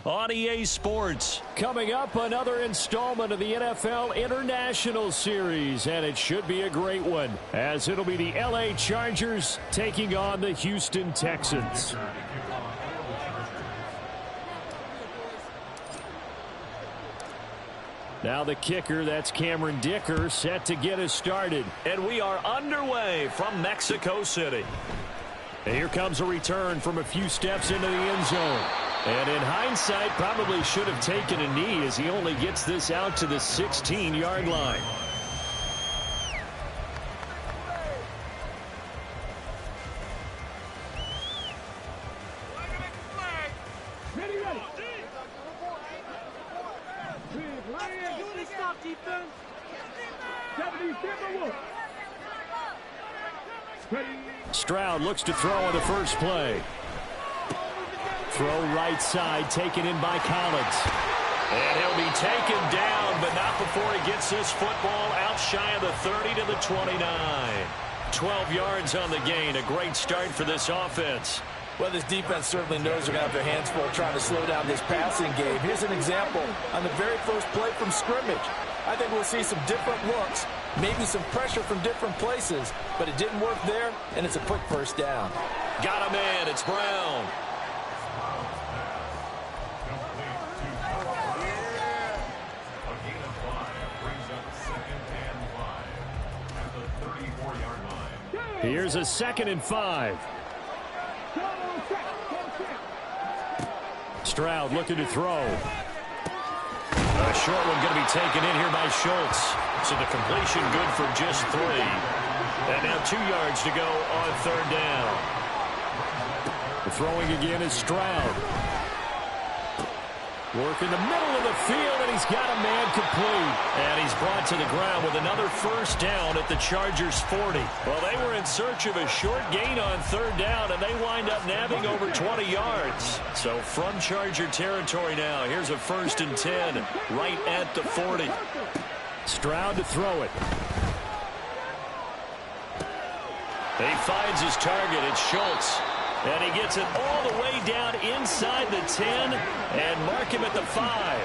tomorrow on EA Sports. Coming up, another installment of the NFL International Series, and it should be a great one, as it'll be the LA Chargers taking on the Houston Texans. Now the kicker, that's Cameron Dicker, set to get us started. And we are underway from Mexico City. And here comes a return from a few steps into the end zone. And in hindsight, probably should have taken a knee as he only gets this out to the 16-yard line. Stroud looks to throw on the first play. Throw right side, taken in by Collins. And he'll be taken down, but not before he gets this football out shy of the 30 to the 29. 12 yards on the gain. A great start for this offense. Well, this defense certainly knows they're going to have their hands full trying to slow down this passing game. Here's an example on the very first play from scrimmage. I think we'll see some different looks, maybe some pressure from different places, but it didn't work there, and it's a quick first down. Got him in. It's Brown. Here's a 2nd and 5. Stroud looking to throw. A short one going to be taken in here by Schultz. So the completion good for just 3. And now 2 yards to go on 3rd down. The throwing again is Stroud. Work in the middle of the field, and he's got a man complete. And he's brought to the ground with another first down at the Chargers' 40. Well, they were in search of a short gain on 3rd down, and they wind up nabbing over 20 yards. So from Charger territory now, here's a 1st and 10 right at the 40. Stroud to throw it. He finds his target. It's Schultz. And he gets it all the way down inside the 10 and mark him at the 5.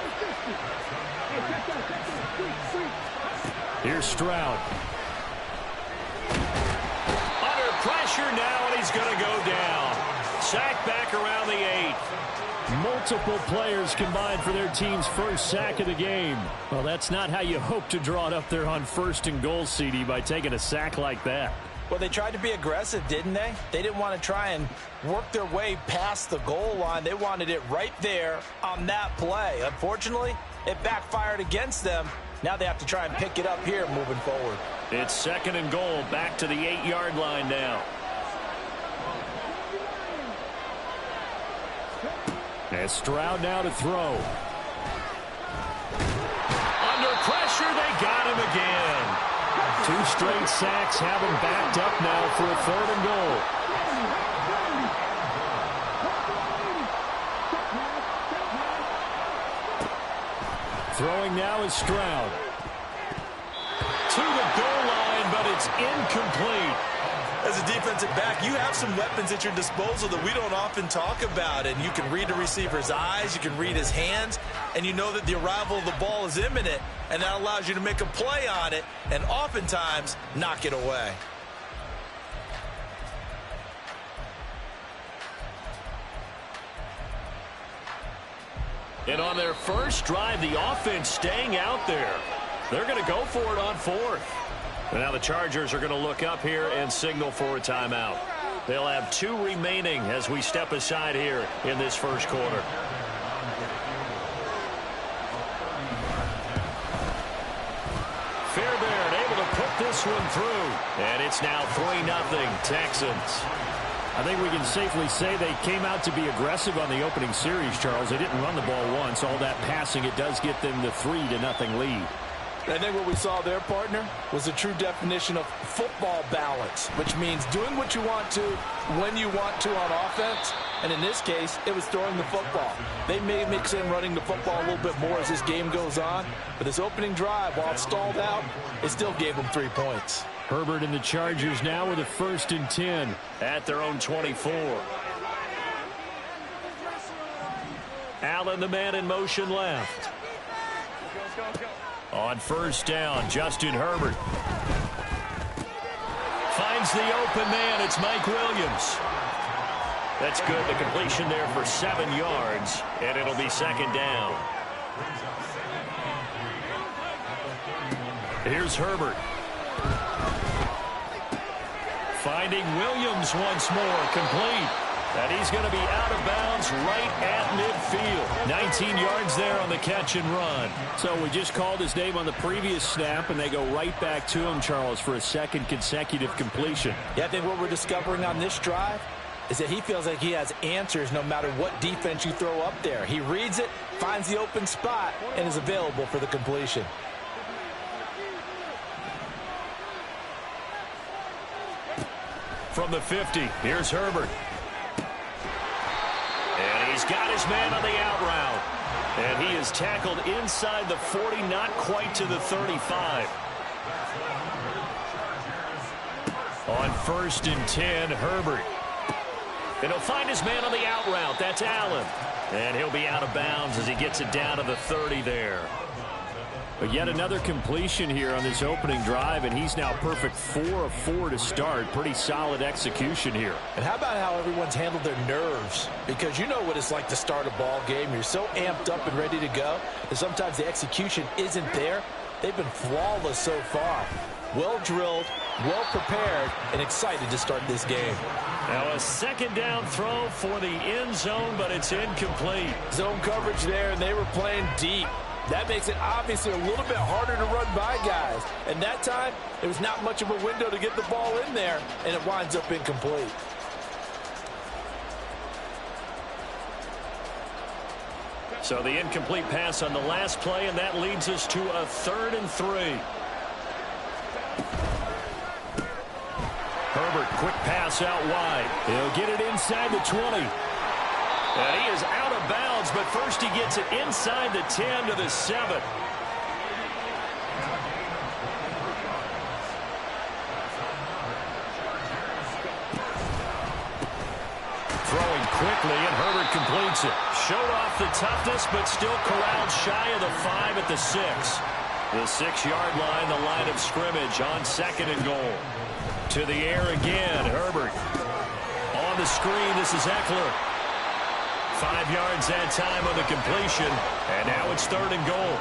Here's Stroud. Under pressure now, and he's going to go down. Sack back around the 8. Multiple players combined for their team's first sack of the game. Well, that's not how you hope to draw it up there on 1st and goal, CD, by taking a sack like that. Well, they tried to be aggressive, didn't they? They didn't want to try and work their way past the goal line. They wanted it right there on that play. Unfortunately, it backfired against them. Now they have to try and pick it up here moving forward. It's 2nd and goal, back to the 8-yard line now. And Stroud now to throw. Under pressure, they got him again. 2 straight sacks have him backed up now for a 3rd and goal. Throwing now is Stroud. To the goal line, but it's incomplete. As a defensive back, you have some weapons at your disposal that we don't often talk about. And you can read the receiver's eyes, you can read his hands, and you know that the arrival of the ball is imminent, and that allows you to make a play on it and oftentimes knock it away. And on their first drive, the offense staying out there. They're going to go for it on 4th. And now the Chargers are going to look up here and signal for a timeout. They'll have 2 remaining as we step aside here in this first quarter. Fairbairn able to put this one through. And it's now 3-0 Texans. I think we can safely say they came out to be aggressive on the opening series, Charles. They didn't run the ball once. All that passing, it does get them the 3-0 lead. I think what we saw there, partner, was a true definition of football balance, which means doing what you want to, when you want to on offense. And in this case, it was throwing the football. They may mix in running the football a little bit more as this game goes on. But this opening drive, while it stalled out, it still gave them 3 points. Herbert and the Chargers now with a 1st and 10 at their own 24. Allen, the man in motion left. On first down, Justin Herbert finds the open man. It's Mike Williams. That's good. The completion there for 7 yards, and it'll be second down. Here's Herbert. Finding Williams once more, complete. And he's going to be out of bounds right at midfield. 19 yards there on the catch and run. So we just called his name on the previous snap, and they go right back to him, Charles, for a second consecutive completion. Yeah, I think what we're discovering on this drive is that he feels like he has answers no matter what defense you throw up there. He reads it, finds the open spot, and is available for the completion. From the 50, here's Herbert. And he's got his man on the out route. And he is tackled inside the 40, not quite to the 35. On first and 10, Herbert. And he'll find his man on the out route. That's Allen. And he'll be out of bounds as he gets it down to the 30 there. But yet another completion here on this opening drive, and he's now perfect 4 of 4 to start. Pretty solid execution here. And how about how everyone's handled their nerves? Because you know what it's like to start a ball game. You're so amped up and ready to go that sometimes the execution isn't there. They've been flawless so far. Well drilled, well prepared, and excited to start this game. Now a second down throw for the end zone, but it's incomplete. Zone coverage there, and they were playing deep. That makes it obviously a little bit harder to run by guys. And that time, there was not much of a window to get the ball in there, and it winds up incomplete. So the incomplete pass on the last play, and that leads us to a 3rd and 3. Herbert, quick pass out wide. He'll get it inside the 20. And he is out of bounds, but first he gets it inside the 10 to the 7. Throwing quickly, and Herbert completes it. Showed off the toughness, but still corralled shy of the 5 at the 6. The 6-yard line, the line of scrimmage on 2nd and goal. To the air again, Herbert. On the screen, this is Eckler. 5 yards that time on the completion, and now it's 3rd and goal.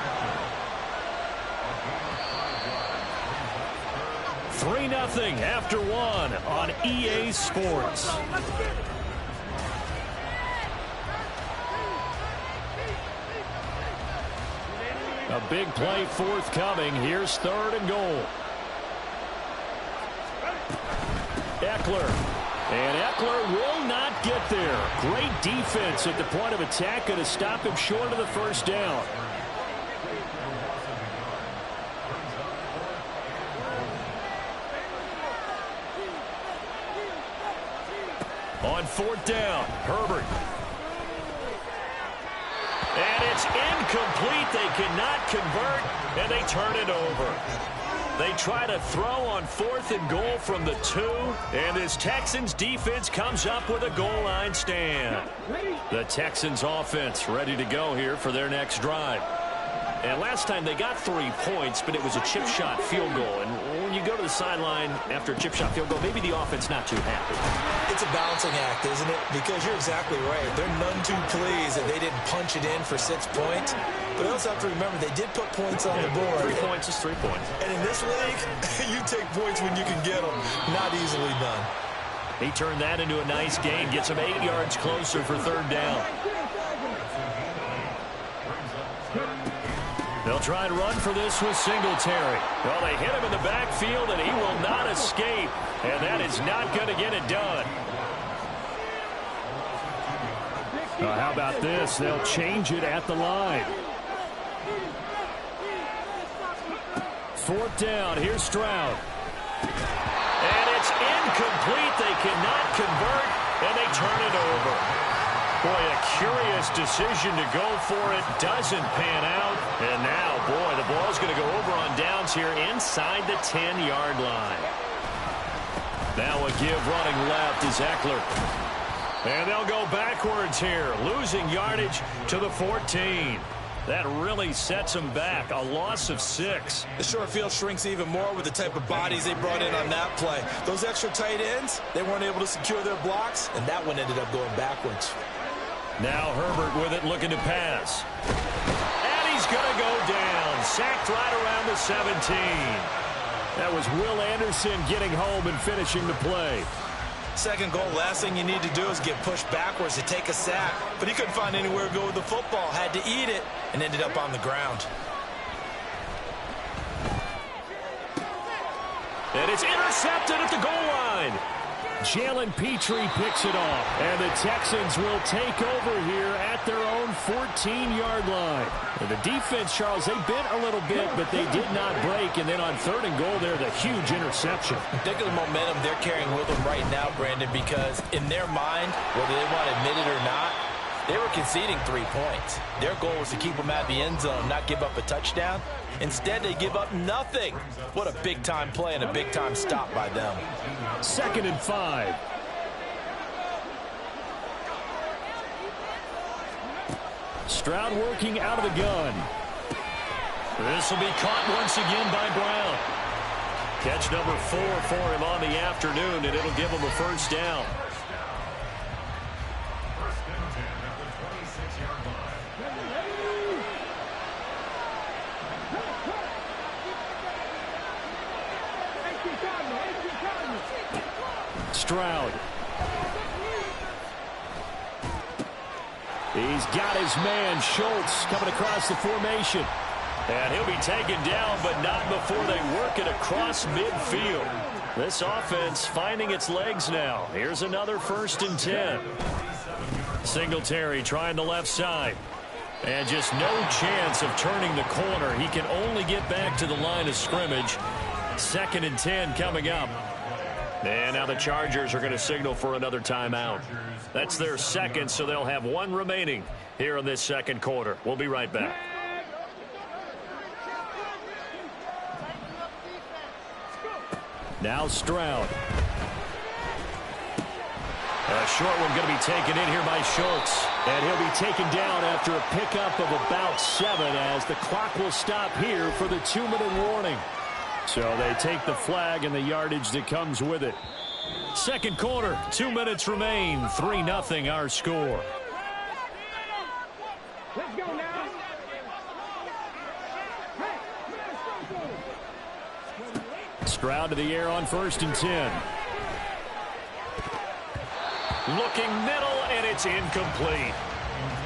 3-0 after 1 on EA Sports. A big play forthcoming. Here's 3rd and goal. Eckler. And Eckler will not get there. Great defense at the point of attack, going to stop him short of the first down. On 4th down, Herbert. And it's incomplete. They cannot convert, and they turn it over. They try to throw on 4th and goal from the 2, and this Texans defense comes up with a goal line stand. The Texans offense ready to go here for their next drive. And last time they got 3 points, but it was a chip shot field goal. And when you go to the sideline after a chip shot field goal, maybe the offense not too happy. It's a balancing act, isn't it? Because you're exactly right. They're none too pleased that they didn't punch it in for 6 points. But you also have to remember they did put points on the board. 3 points is 3 points. And in this league, you take points when you can get them. Not easily done. He turned that into a nice gain. Gets him 8 yards closer for 3rd down. They'll try and run for this with Singletary. Well, they hit him in the backfield, and he will not escape. And that is not going to get it done. How about this? They'll change it at the line. 4th down. Here's Stroud. And it's incomplete. They cannot convert, and they turn it over. Boy, a curious decision to go for it. Doesn't pan out. And now, boy, the ball's going to go over on downs here inside the 10-yard line. Now a give running left is Eckler. And they'll go backwards here, losing yardage to the 14. That really sets them back, a loss of 6. The short field shrinks even more with the type of bodies they brought in on that play. Those extra tight ends, they weren't able to secure their blocks, and that one ended up going backwards. Now Herbert with it, looking to pass. And he's going to go down, sacked right around the 17. That was Will Anderson getting home and finishing the play. Second goal, last thing you need to do is get pushed backwards to take a sack. But he couldn't find anywhere to go with the football, had to eat it, and ended up on the ground. And it's intercepted at the goal line. Jalen Petrie picks it off, and the Texans will take over here at their own 14-yard line. And the defense, Charles, they bent a little bit, but they did not break. And then on 3rd and goal there, the huge interception. Think of the momentum they're carrying with them right now, Brandon, because in their mind, whether they want to admit it or not, they were conceding 3 points. Their goal was to keep them out of the end zone, not give up a touchdown. Instead, they give up nothing. What a big-time play and a big-time stop by them. 2nd and 5. Stroud working out of the gun. This will be caught once again by Brown. Catch number 4 for him on the afternoon, and it'll give him a first down. Stroud. He's got his man, Schultz, coming across the formation. And he'll be taken down, but not before they work it across midfield. This offense finding its legs now. Here's another 1st and 10. Singletary trying the left side. And just no chance of turning the corner. He can only get back to the line of scrimmage. 2nd and 10 coming up. And now the Chargers are going to signal for another timeout. That's their 2nd, so they'll have 1 remaining here in this 2nd quarter. We'll be right back. Now Stroud. A short one going to be taken in here by Schultz. And he'll be taken down after a pickup of about 7 as the clock will stop here for the 2-minute warning. So they take the flag and the yardage that comes with it. 2nd quarter, 2 minutes remain. 3-0 our score. Let's go now. Stroud to the air on 1st and 10. Looking middle, and it's incomplete.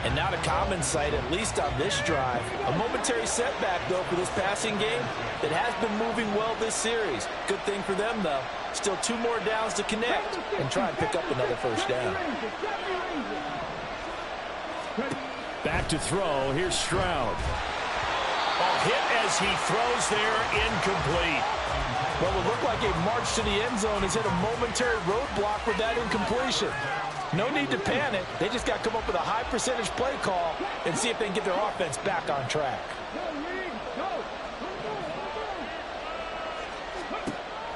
And not a common sight, at least on this drive. A momentary setback, though, for this passing game that has been moving well this series. Good thing for them, though. Still 2 more downs to connect and try and pick up another first down. Back to throw. Here's Stroud. Hit as he throws there, incomplete. Well, it looked like a march to the end zone has hit a momentary roadblock with that incompletion. No need to panic. They just got to come up with a high percentage play call and see if they can get their offense back on track.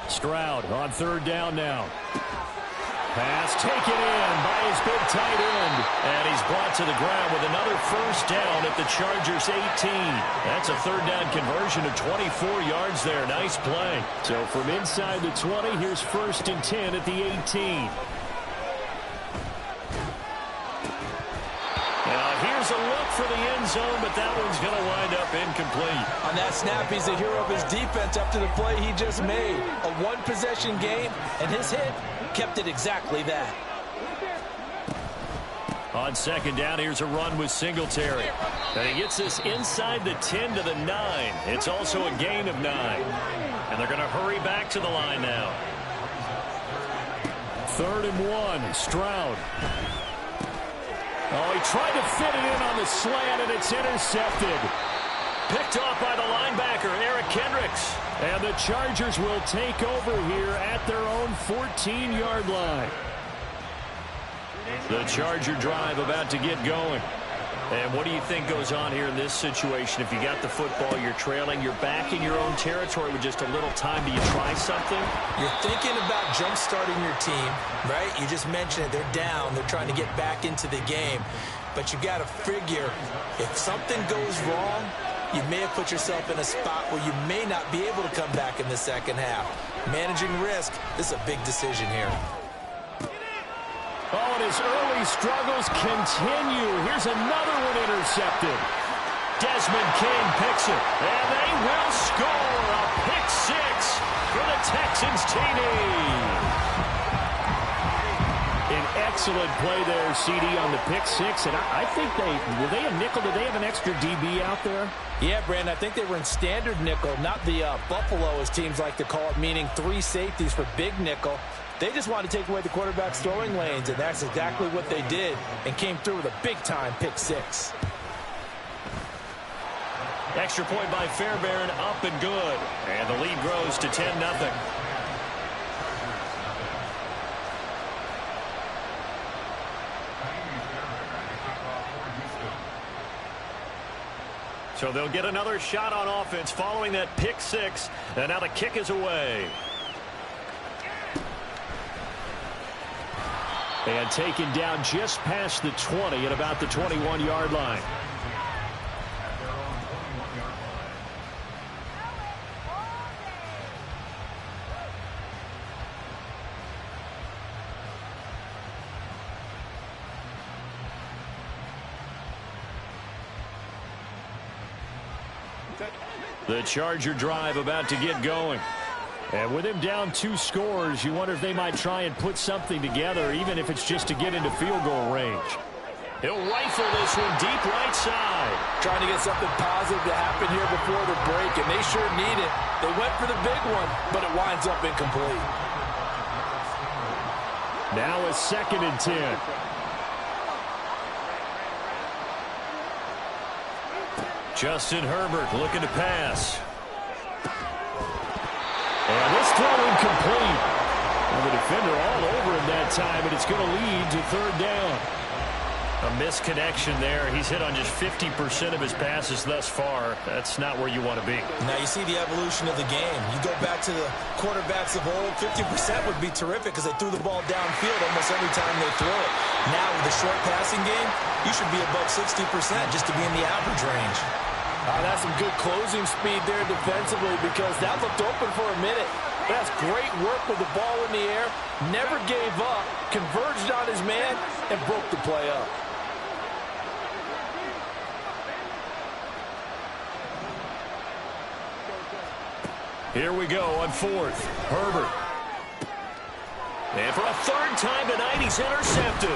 Stroud on 3rd down now. Pass taken in by his big tight end. And he's brought to the ground with another first down at the Chargers 18. That's a 3rd down conversion of 24 yards there. Nice play. So from inside the 20, here's 1st and 10 at the 18. Now here's a look for the end zone, but that one's going to wind up incomplete. On that snap, he's the hero of his defense after the play he just made. A 1-possession game, and his hit kept it exactly that. On 2nd down, here's a run with Singletary. And he gets this inside the 10 to the 9. It's also a gain of 9. And they're going to hurry back to the line now. 3rd and 1, Stroud. Oh, he tried to fit it in on the slant, and it's intercepted. Picked off by the linebacker, Eric Kendricks. And the Chargers will take over here at their own 14-yard line. The Charger drive about to get going. And what do you think goes on here in this situation? If you got the football, you're trailing, you're back in your own territory with just a little time. Do you try something? You're thinking about jump-starting your team, right? You just mentioned it. They're down. They're trying to get back into the game. But you got to figure, if something goes wrong, you may have put yourself in a spot where you may not be able to come back in the second half. Managing risk, this is a big decision here. Oh, and his early struggles continue. Here's another one intercepted. Desmond King picks it, and they will score a pick six for the Texans TD. An excellent play there, CD, on the pick six. And I think were they a nickel? Did they have an extra DB out there? Yeah, Brandon, I think they were in standard nickel, not the Buffalo, as teams like to call it, meaning 3 safeties for big nickel. They just wanted to take away the quarterback's throwing lanes, and that's exactly what they did, and came through with a big-time pick six. Extra point by Fairbairn, up and good. And the lead grows to 10-0. So they'll get another shot on offense following that pick six, and now the kick is away. And taken down just past the 20 at about the 21-yard line. The Charger drive about to get going. And with him down 2 scores, you wonder if they might try and put something together, even if it's just to get into field goal range. He'll rifle this one deep right side. Trying to get something positive to happen here before the break, and they sure need it. They went for the big one, but it winds up incomplete. Now a 2nd and 10. Justin Herbert looking to pass. And this throw incomplete. And the defender all over him that time, and it's going to lead to 3rd down. A misconnection there. He's hit on just 50% of his passes thus far. That's not where you want to be. Now you see the evolution of the game. You go back to the quarterbacks of old, 50% would be terrific because they threw the ball downfield almost every time they throw it. Now with the short passing game, you should be above 60% just to be in the average range. That's some good closing speed there defensively because that looked open for a minute. That's great work with the ball in the air. Never gave up, converged on his man, and broke the play up. Here we go on 4th. Herbert. And for a 3rd time tonight, he's intercepted.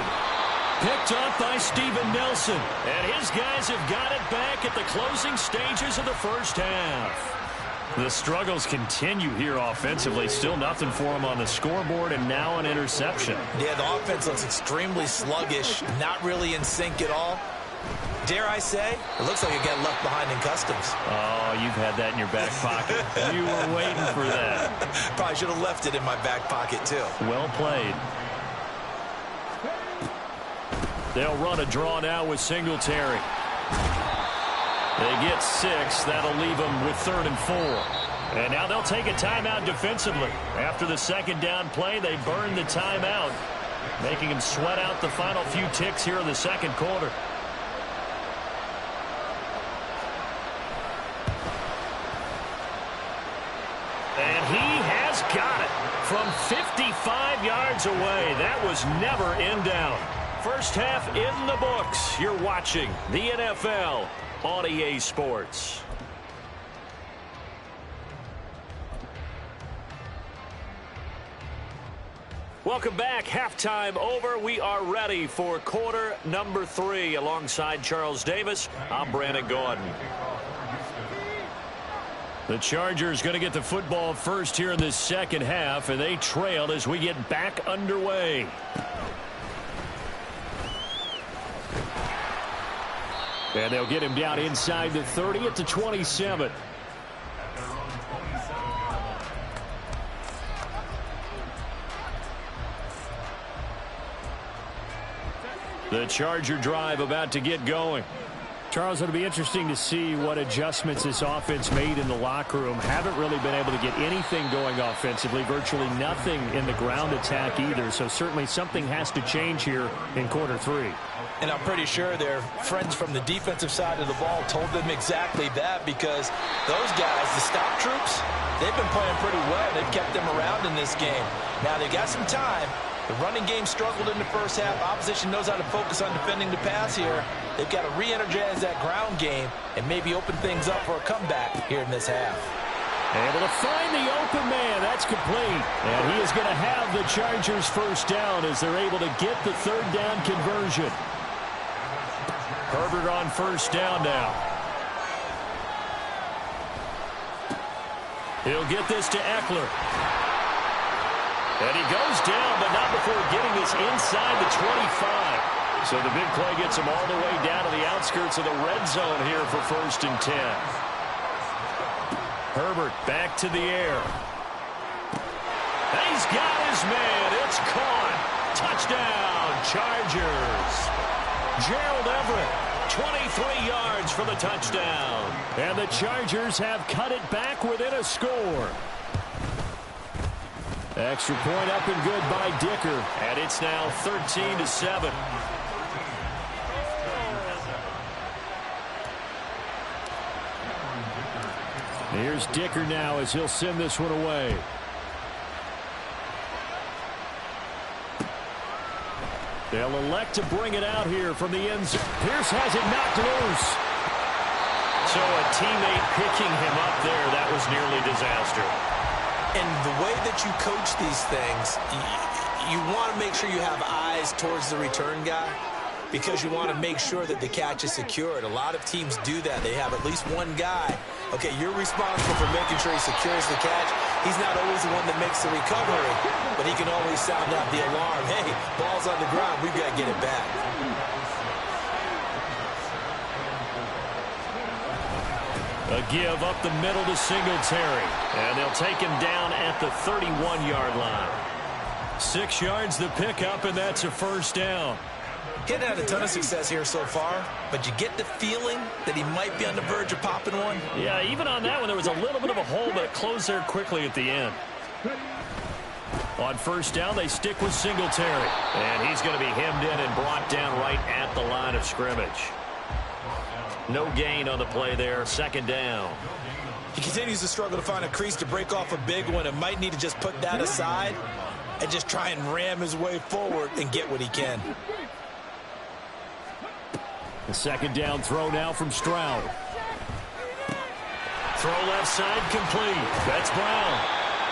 Picked off by Steven Nelson. And his guys have got it back at the closing stages of the first half. The struggles continue here offensively. Still nothing for him on the scoreboard, and now an interception. Yeah, the offense looks extremely sluggish, not really in sync at all. Dare I say, it looks like it got left behind in customs. Oh, you've had that in your back pocket. You were waiting for that. Probably should have left it in my back pocket, too. Well played. They'll run a draw now with Singletary. They get 6. That'll leave them with 3rd and 4. And now they'll take a timeout defensively. After the 2nd down play, they burn the timeout, making them sweat out the final few ticks here in the 2nd quarter. And he has got it from 55 yards away. That was never in doubt. First half in the books. You're watching the NFL on EA Sports. Welcome back. Halftime over. We are ready for quarter number 3. Alongside Charles Davis, I'm Brandon Gordon. The Chargers going to get the football first here in this 2nd half, and they trail as we get back underway. And they'll get him down inside the 30 at the 27. The Charger drive about to get going. Charles, it'll be interesting to see what adjustments this offense made in the locker room. Haven't really been able to get anything going offensively, virtually nothing in the ground attack either. So certainly something has to change here in quarter three. And I'm pretty sure their friends from the defensive side of the ball told them exactly that, because those guys, the stop troops, they've been playing pretty well. They've kept them around in this game. Now they got some time. The running game struggled in the first half. Opposition knows how to focus on defending the pass here. They've got to re-energize that ground game and maybe open things up for a comeback here in this half. Able to find the open man. That's complete. And he is going to have the Chargers first down as they're able to get the third down conversion. Herbert on first down now. He'll get this to Eckler. And he goes down, but not before getting this inside the 25. So the big play gets him all the way down to the outskirts of the red zone here for 1st and 10. Herbert back to the air. And he's got his man. It's caught. Touchdown, Chargers. Gerald Everett, 23 yards for the touchdown. And the Chargers have cut it back within a score. Extra point up and good by Dicker. And it's now 13-7. Here's Dicker now as he'll send this one away. They'll elect to bring it out here from the end zone. Pierce has it knocked loose. So a teammate picking him up there, that was nearly disaster. And the way that you coach these things, you want to make sure you have eyes towards the return guy, because you want to make sure that the catch is secured. A lot of teams do that. They have at least one guy. Okay, you're responsible for making sure he secures the catch. He's not always the one that makes the recovery, but he can always sound out the alarm. Hey, ball's on the ground. We've got to get it back. A give up the middle to Singletary. And they'll take him down at the 31-yard line. 6 yards the pickup, and that's a first down. He hadn't had a ton of success here so far, but you get the feeling that he might be on the verge of popping one. Yeah, even on that one, there was a little bit of a hole, but it closed there quickly at the end. On first down, they stick with Singletary. And he's going to be hemmed in and brought down right at the line of scrimmage. No gain on the play there. 2nd down. He continues to struggle to find a crease to break off a big one, and might need to just put that aside and just try and ram his way forward and get what he can. The 2nd down throw now from Stroud. Throw left side complete. That's Brown.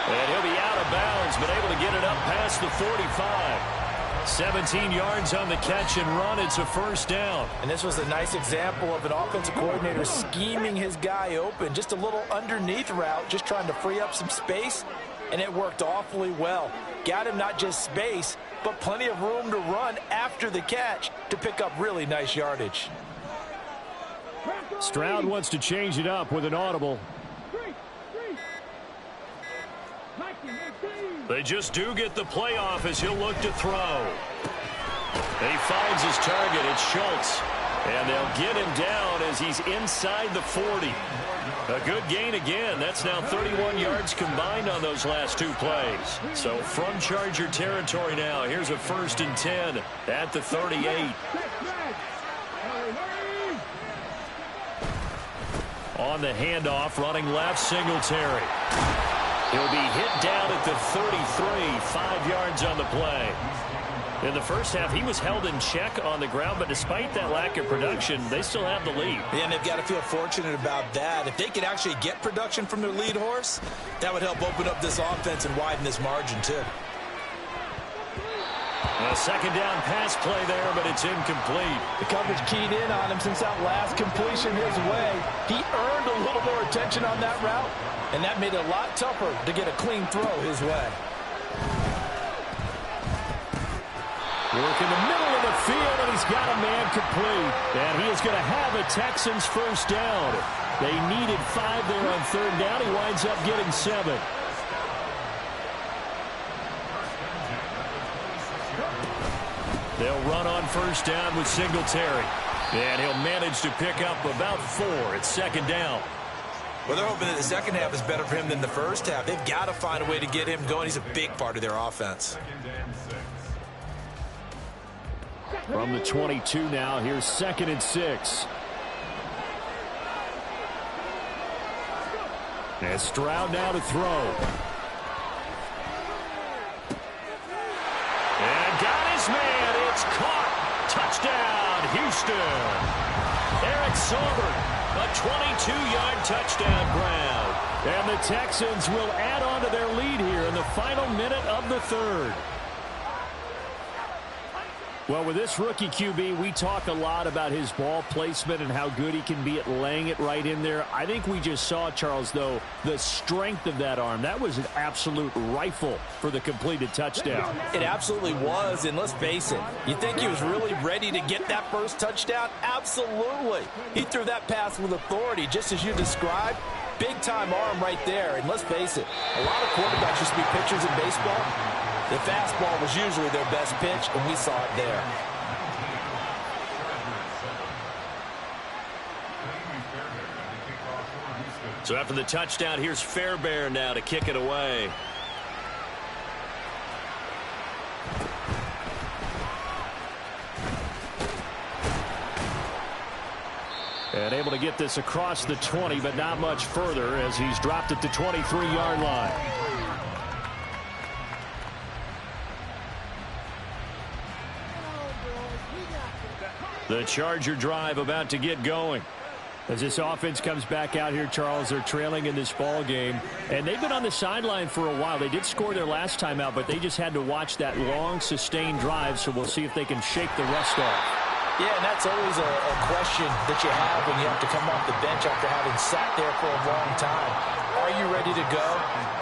And he'll be out of bounds, but able to get it up past the 45. 17 yards on the catch and run. It's a first down. And this was a nice example of an offensive coordinator scheming his guy open. Just a little underneath route, just trying to free up some space, and it worked awfully well. Got him not just space, but plenty of room to run after the catch to pick up really nice yardage. Stroud wants to change it up with an audible. They just do get the play off as he'll look to throw. And he finds his target. It's Schultz. And they'll get him down as he's inside the 40. A good gain again. That's now 31 yards combined on those last 2 plays. So from Charger territory now, here's a 1st and 10 at the 38. On the handoff, running left, Singletary. He'll be hit down at the 33, 5 yards on the play. In the first half, he was held in check on the ground, but despite that lack of production, they still have the lead. Yeah, and they've got to feel fortunate about that. If they could actually get production from their lead horse, that would help open up this offense and widen this margin, too. A 2nd down pass play there, but it's incomplete. The coverage keyed in on him since that last completion his way. He earned a little more attention on that route, and that made it a lot tougher to get a clean throw his way. Work in the middle of the field, and he's got a man complete. And he is going to have a Texans first down. They needed 5 there on 3rd down. He winds up getting 7. They'll run on first down with Singletary. And he'll manage to pick up about 4. It's second down. Well, they're hoping that the second half is better for him than the first half. They've got to find a way to get him going. He's a big part of their offense. From the 22 now, here's 2nd and 6. And Stroud now to throw. And got his man. It's caught. Touchdown, Houston. Eric Saubert, a 22-yard touchdown ground. And the Texans will add on to their lead here in the final minute of the third. Well, with this rookie QB, we talk a lot about his ball placement and how good he can be at laying it right in there. I think we just saw, Charles, though, the strength of that arm. That was an absolute rifle for the completed touchdown. It absolutely was, and let's face it, you think he was really ready to get that first touchdown? Absolutely. He threw that pass with authority, just as you described. Big-time arm right there, and let's face it, a lot of quarterbacks used to be pitchers in baseball. The fastball was usually their best pitch, and we saw it there. So after the touchdown, here's Fairbairn now to kick it away. And able to get this across the 20, but not much further as he's dropped at the 23-yard line. The Charger drive about to get going. As this offense comes back out here, Charles, they're trailing in this ball game. And they've been on the sideline for a while. They did score their last time out, but they just had to watch that long, sustained drive, so we'll see if they can shake the rust off. Yeah, and that's always a question that you have when you have to come off the bench after having sat there for a long time. Are you ready to go?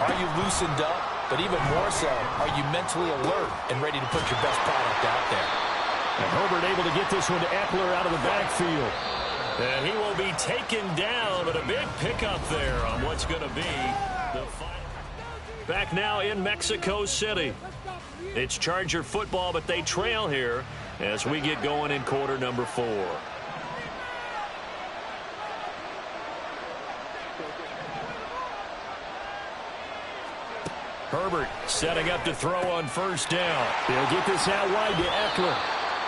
Are you loosened up? But even more so, are you mentally alert and ready to put your best product out there? And Herbert able to get this one to Eckler out of the backfield. And he will be taken down, but a big pickup there on what's going to be the final. Back now in Mexico City. It's Charger football, but they trail here as we get going in quarter number 4. Herbert setting up to throw on first down. He'll get this out wide to Eckler.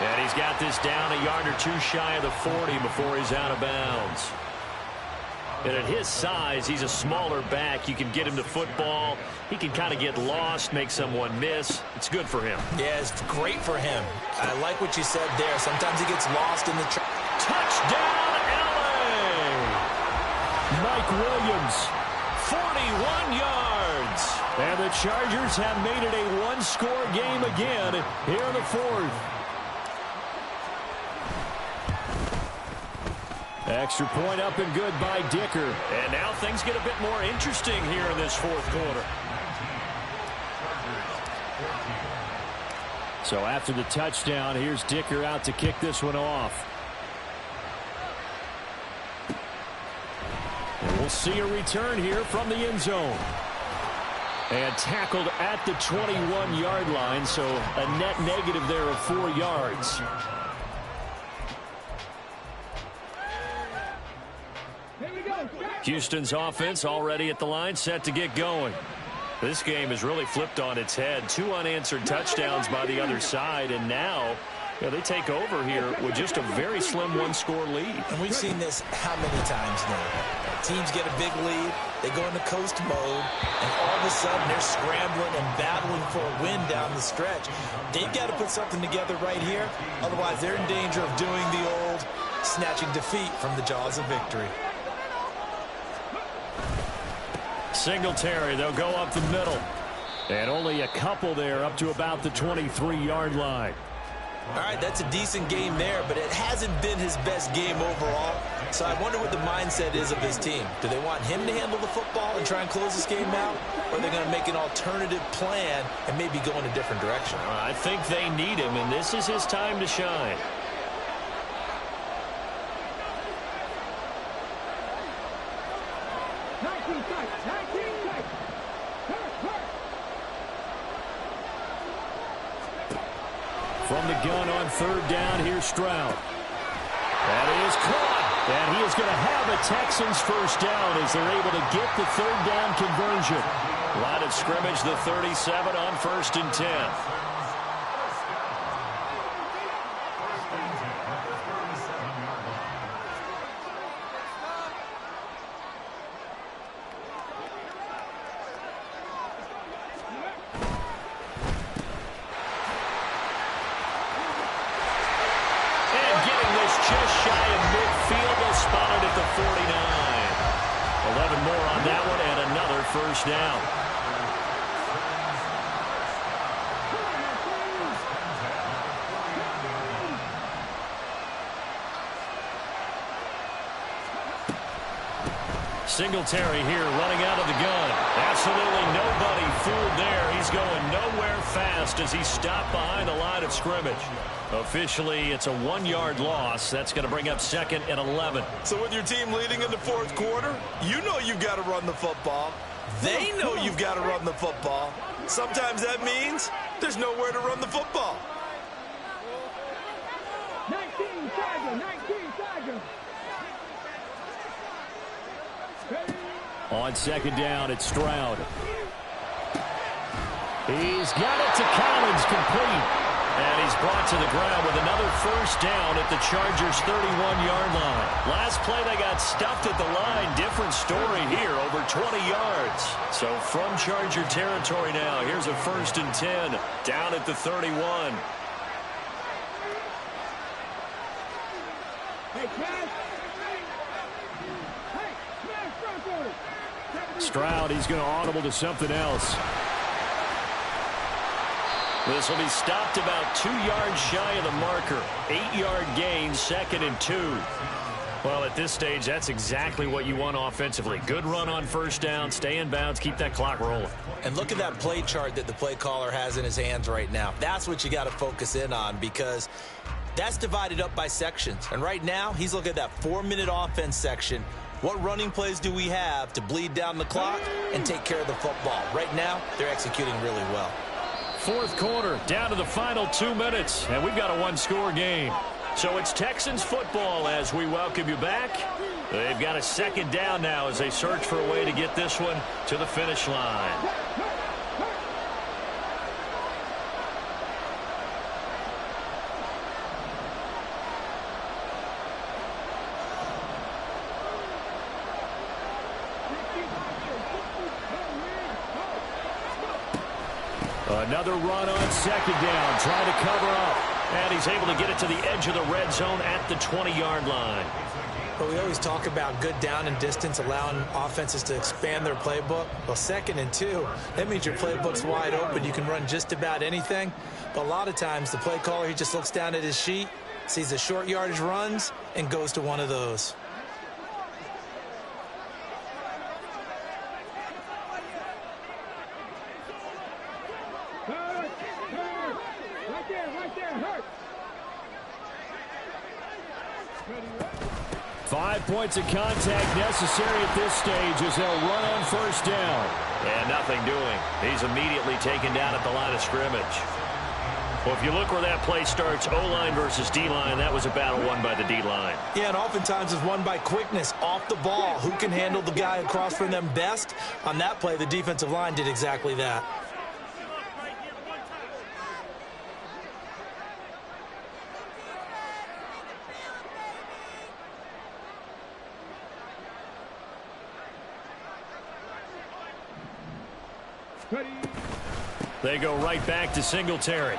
And he's got this down a yard or two shy of the 40 before he's out of bounds. And at his size, he's a smaller back. You can get him to football. He can kind of get lost, make someone miss. It's good for him. Yeah, it's great for him. I like what you said there. Sometimes he gets lost in the touchdown, LA! Mike Williams, 41 yards. And the Chargers have made it a one-score game again here in the fourth. Extra point up and good by Dicker. And now things get a bit more interesting here in this fourth quarter. So after the touchdown, here's Dicker out to kick this one off. And we'll see a return here from the end zone. And tackled at the 21-yard line, so a net negative there of 4 yards. Houston's offense already at the line, set to get going. This game is really flipped on its head. 2 unanswered touchdowns by the other side, and now they take over here with just a very slim one-score lead. And we've seen this how many times now? Teams get a big lead, they go into coast mode, and all of a sudden they're scrambling and battling for a win down the stretch. They've got to put something together right here, otherwise they're in danger of doing the old snatching defeat from the jaws of victory. Singletary, they'll go up the middle. And only a couple there up to about the 23-yard line. All right, that's a decent game there, but it hasn't been his best game overall. So I wonder what the mindset is of his team. Do they want him to handle the football and try and close this game out? Or are they going to make an alternative plan and maybe go in a different direction? I think they need him, and this is his time to shine. From the gun on third down, here's Stroud. That is caught. And he is going to have a Texans first down as they're able to get the third down conversion. Line of scrimmage, the 37 on 1st and 10. Just shy of midfield. They'll spot it at the 49. 11 more on that one and another first down. Singletary here running out of the gun. Absolutely nobody fooled there. He's going nowhere fast as he stopped behind the line of scrimmage. Officially, it's a 1-yard loss. That's going to bring up 2nd and 11. So with your team leading in the 4th quarter, you know you've got to run the football. They know you've got to run the football. Sometimes that means there's nowhere to run the football. 19 Tiger. On 2nd down, it's Stroud. He's got it to Collins, complete. And he's brought to the ground with another first down at the Chargers' 31-yard line. Last play, they got stuffed at the line. Different story here, over 20 yards. So from Charger territory now, here's a 1st and 10 down at the 31. Stroud, he's going to audible to something else. This will be stopped about 2 yards shy of the marker. 8-yard gain, 2nd and 2. Well, at this stage, that's exactly what you want offensively. Good run on first down, stay in bounds, keep that clock rolling. And look at that play chart that the play caller has in his hands right now. That's what you got to focus in on because that's divided up by sections. And right now, he's looking at that 4-minute offense section. What running plays do we have to bleed down the clock and take care of the football? Right now, they're executing really well. 4th quarter, down to the final 2 minutes, and we've got a 1-score game. So it's Texans football as we welcome you back. They've got a 2nd down now as they search for a way to get this one to the finish line. Another run on 2nd down, trying to cover up. And he's able to get it to the edge of the red zone at the 20-yard line. But we always talk about good down and distance, allowing offenses to expand their playbook. Well, 2nd and 2, that means your playbook's wide open. You can run just about anything. But a lot of times, the play caller, he just looks down at his sheet, sees the short yardage runs, and goes to one of those. Hurt. 5 points of contact necessary at this stage as they'll run on first down. And nothing doing. He's immediately taken down at the line of scrimmage. Well, if you look where that play starts, O-line versus D-line, that was a battle won by the D-line. Yeah, and oftentimes it's won by quickness off the ball. Who can handle the guy across from them best? On that play, the defensive line did exactly that. They go right back to Singletary.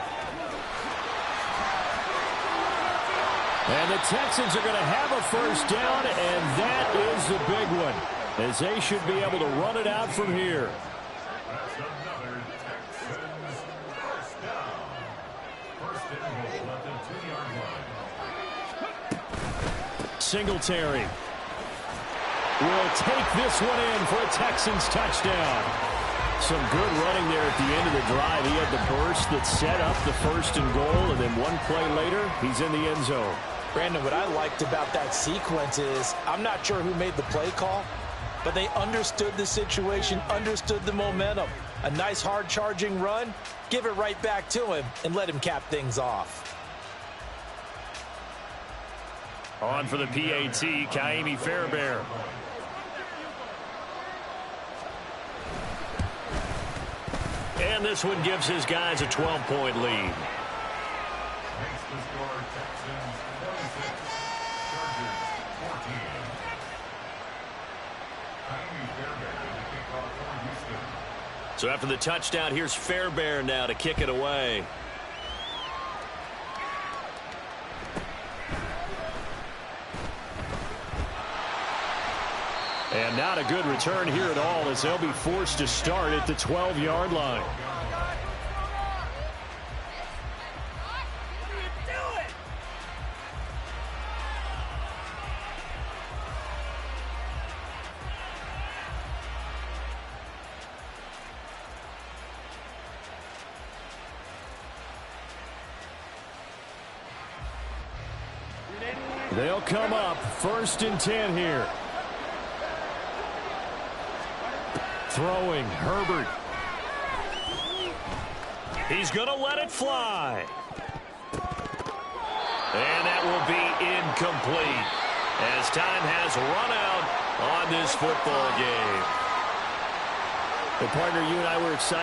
And the Texans are going to have a first down, and that is the big one, as they should be able to run it out from here. Singletary will take this one in for a Texans touchdown. Some good running there at the end of the drive. He had the burst that set up the 1st and goal, and then one play later, he's in the end zone. Brandon, what I liked about that sequence is I'm not sure who made the play call, but they understood the situation, understood the momentum. A nice hard charging run, give it right back to him and let him cap things off. On for the PAT, Kaimi Fairbairn. And this one gives his guys a 12-point lead. So after the touchdown, here's Fairbairn now to kick it away. And not a good return here at all, as they'll be forced to start at the 12-yard line. They'll come up 1st and 10 here. Throwing, Herbert. He's going to let it fly. And that will be incomplete, as time has run out on this football game. Well, partner, you and I were excited.